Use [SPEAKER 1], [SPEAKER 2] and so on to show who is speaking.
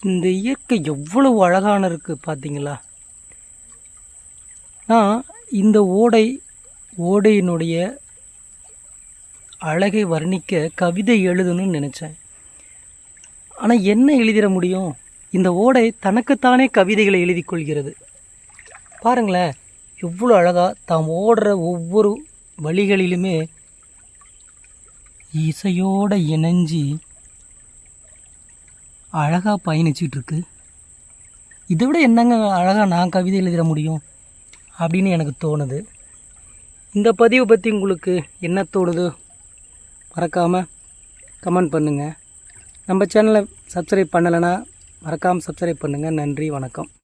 [SPEAKER 1] இந்த இயற்கை எவ்வளவு அழகான இருக்குது பார்த்தீங்களா? நான் இந்த ஓடையினுடைய அழகை வர்ணிக்க கவிதை எழுதணும்னு நினச்சேன். ஆனால் என்ன எழுதிட முடியும்? இந்த ஓடை தனக்குத்தானே கவிதைகளை எழுதி கொள்கிறது. பாருங்களேன், எவ்வளோ அழகாக தாம் ஓடுற ஒவ்வொரு வழிகளிலுமே இசையோடு இணைஞ்சி அழகாக பயணிச்சிட்ருக்கு. இதை விட என்னங்க அழகாக நான் கவிதை எழுதிட முடியும் அப்படின்னு எனக்கு தோணுது. இந்த பதிவை பற்றி உங்களுக்கு என்ன தோணுது மறக்காமல் கமெண்ட் பண்ணுங்கள். நம்ம சேனலை சப்ஸ்கிரைப் பண்ணலைன்னா மறக்காமல் சப்ஸ்கிரைப் பண்ணுங்கள். நன்றி, வணக்கம்.